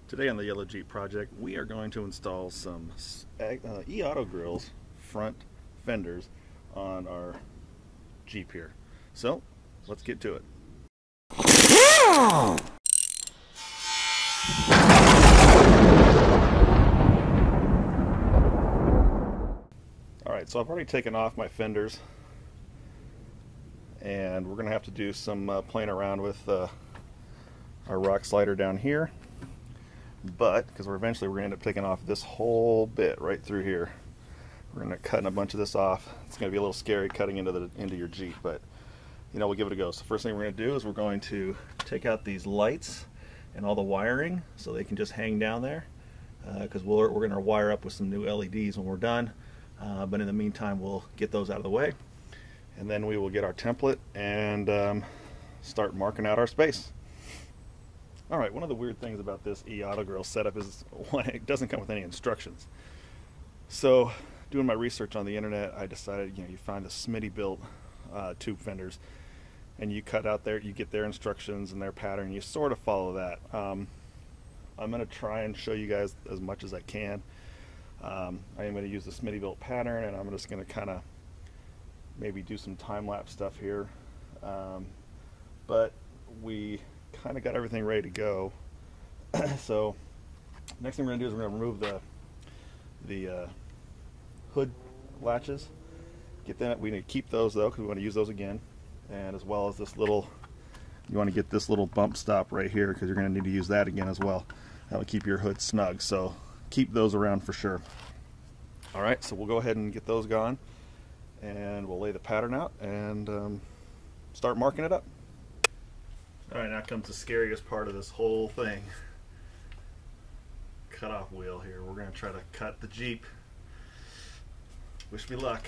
Today on the Yellow Jeep project, we are going to install some E-autogrilles front fenders on our Jeep here. So, let's get to it. Alright, so I've already taken off my fenders, and we're going to have to do some playing around with our rock slider down here. But because we're going to end up taking off this whole bit right through here. We're going to cut a bunch of this off. It's going to be a little scary cutting into your Jeep, but you know, we'll give it a go. So first thing we're going to do is we're going to take out these lights and all the wiring so they can just hang down there, because we're going to wire up with some new LEDs when we're done. But in the meantime, we'll get those out of the way, and then we will get our template and start marking out our space. Alright, one of the weird things about this E-autogrill setup is it doesn't come with any instructions. So, doing my research on the internet, I decided, you find the Smitty-built tube fenders, and you cut out you get their instructions and their pattern, you sort of follow that. I'm going to try and show you guys as much as I can. I am going to use the Smitty-built pattern, and I'm just going to kind of maybe do some time-lapse stuff here. But we kind of got everything ready to go. So next thing we're going to do is we're going to remove the hood latches. Get that. We need to keep those though, because we want to use those again, and as well as this little, you want to get this little bump stop right here, because you're going to need to use that again as well. That will keep your hood snug, so keep those around for sure. Alright, so we'll go ahead and get those gone, and we'll lay the pattern out and start marking it up. Alright, now comes the scariest part of this whole thing. Cut-off wheel here. We're going to try to cut the Jeep. Wish me luck.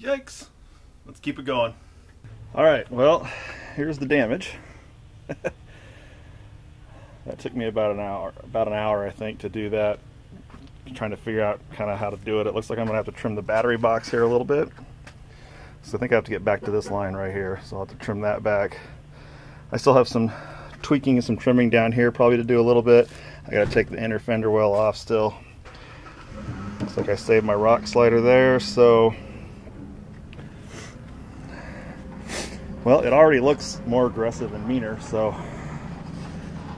Yikes. Let's keep it going. Alright, well, here's the damage. That took me about an hour I think to do that. Trying to figure out kind of how to do it. It looks like I'm going to have to trim the battery box here a little bit. So I think I have to get back to this line right here. So I'll have to trim that back. I still have some tweaking and some trimming down here probably to do a little bit. I got to take the inner fender well off still. Looks like I saved my rock slider there, so well, it already looks more aggressive and meaner, so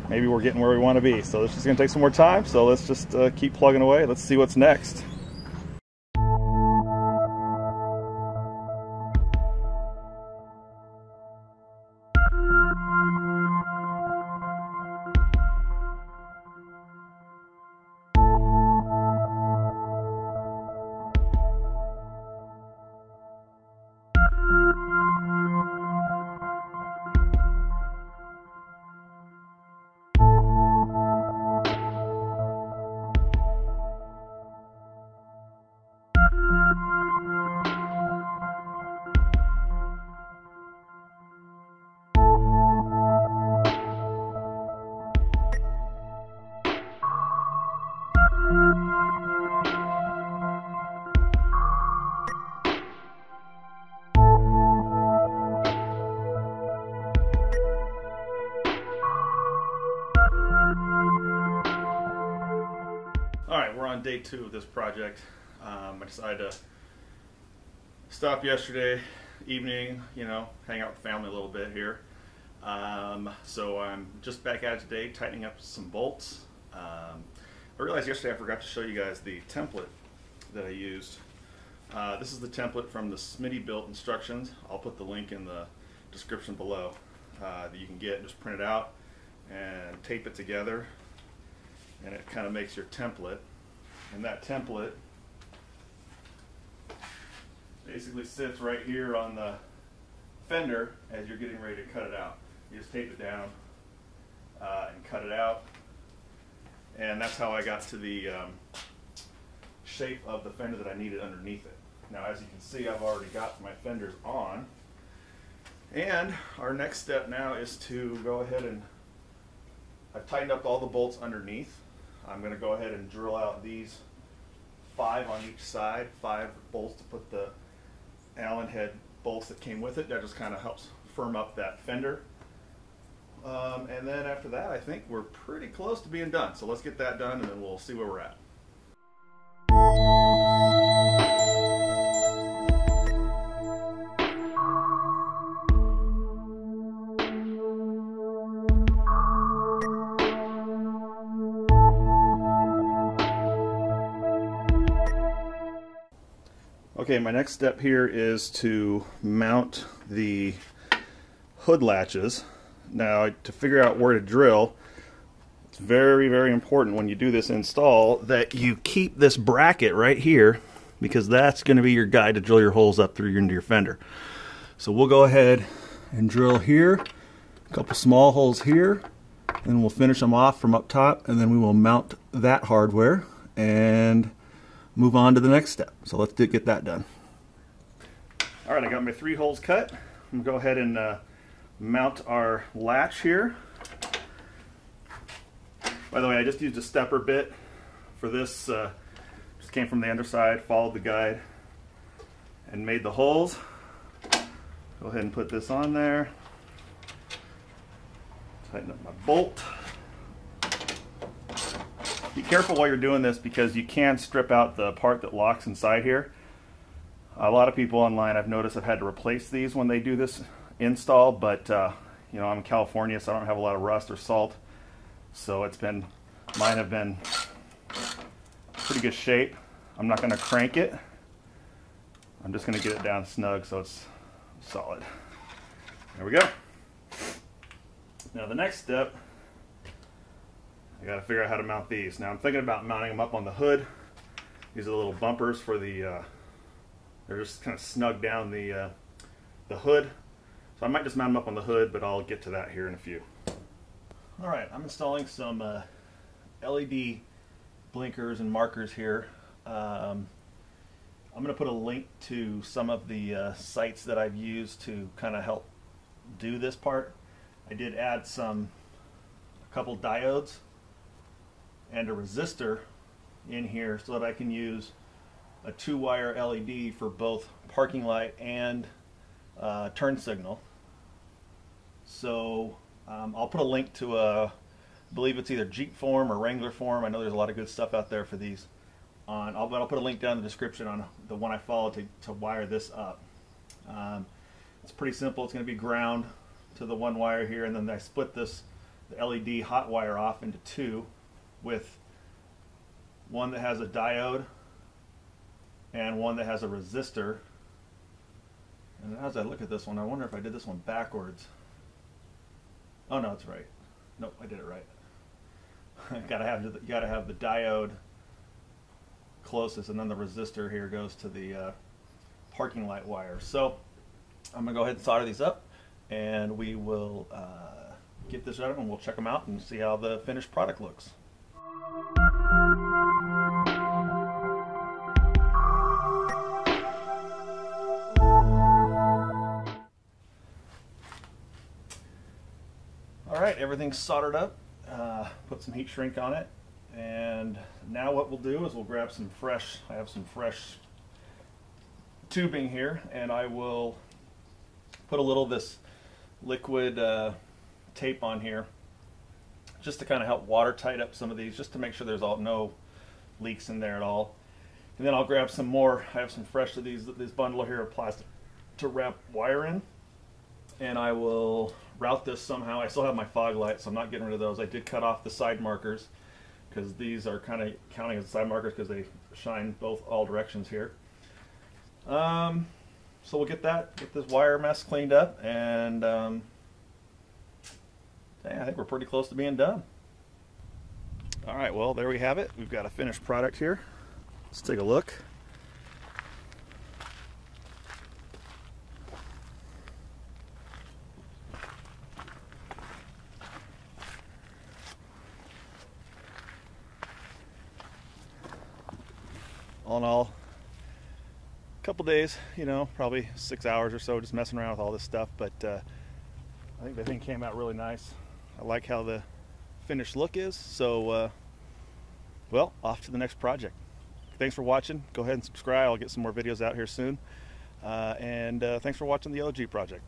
maybe we're getting where we want to be. So this is going to take some more time, so let's just keep plugging away. Let's see what's next. Alright, we're on day 2 of this project. I decided to stop yesterday evening, hang out with the family a little bit here. So I'm just back at it today, tightening up some bolts. I realized yesterday I forgot to show you guys the template that I used. This is the template from the Smitty-built instructions. I'll put the link in the description below that you can get. Just print it out and tape it together, and it kind of makes your template. And that template basically sits right here on the fender as you're getting ready to cut it out. You just tape it down and cut it out. And that's how I got to the shape of the fender that I needed underneath it. Now, as you can see, I've already got my fenders on. And our next step now is to go ahead and, I've tightened up all the bolts underneath. I'm going to go ahead and drill out these 5 on each side, 5 bolts to put the Allen head bolts that came with it. That just kind of helps firm up that fender. And then after that, I think we're pretty close to being done. So let's get that done and then we'll see where we're at. Okay, my next step here is to mount the hood latches. Now, to figure out where to drill, it's very, very important when you do this install that you keep this bracket right here, because that's going to be your guide to drill your holes up through into your fender. So we'll go ahead and drill here, a couple small holes here, and we'll finish them off from up top, and then we will mount that hardware and move on to the next step. So let's get that done. All right, I got my 3 holes cut. I'm going to go ahead and mount our latch here. By the way, I just used a stepper bit for this. Just came from the underside, followed the guide, and made the holes. Go ahead and put this on there. Tighten up my bolt. Be careful while you're doing this because you can strip out the part that locks inside here. A lot of people online, I've noticed, have had to replace these when they do this install, but you know, I'm in California, so I don't have a lot of rust or salt, so mine have been pretty good shape. I'm not going to crank it. I'm just going to get it down snug so it's solid. There we go. Now the next step, I got to figure out how to mount these. Now I'm thinking about mounting them up on the hood. These are the little bumpers for the, they're just kind of snug down the hood. So I might just mount them up on the hood, but I'll get to that here in a few. All right, I'm installing some LED blinkers and markers here. I'm going to put a link to some of the sites that I've used to kind of help do this part. I did add a couple diodes and a resistor in here so that I can use a 2-wire LED for both parking light and turn signal. So I'll put a link to I believe it's either Jeep form or Wrangler form. I know there's a lot of good stuff out there for these. I'll put a link down in the description on the one I followed to wire this up. It's pretty simple. It's going to be ground to the 1 wire here, and then I split the LED hot wire off into 2 with one that has a diode and one that has a resistor. And as I look at this one, I wonder if I did this one backwards. Oh no, it's right. Nope, I did it right. You gotta have the diode closest, and then the resistor here goes to the parking light wire. So I'm gonna go ahead and solder these up, and we will get this out and we'll check them out and see how the finished product looks. Alright, everything's soldered up. Put some heat shrink on it, and now what we'll do is we'll grab some fresh, I have some fresh tubing here, and I will put a little of this liquid tape on here just to kind of help watertight up some of these, just to make sure there's no leaks in there at all. And then I'll grab some more. I have some fresh of this bundle here of plastic to wrap wire in, and I will route this somehow. I still have my fog lights, so I'm not getting rid of those. I did cut off the side markers because these are kind of counting as side markers because they shine all directions here. So we'll get this wire mess cleaned up, and I think we're pretty close to being done. All right, well, there we have it. We've got a finished product here. Let's take a look. couple days, you know, probably 6 hours or so just messing around with all this stuff, but I think the thing came out really nice. I like how the finished look is, so well, off to the next project. Thanks for watching. Go ahead and subscribe. I'll get some more videos out here soon. And thanks for watching the OG project.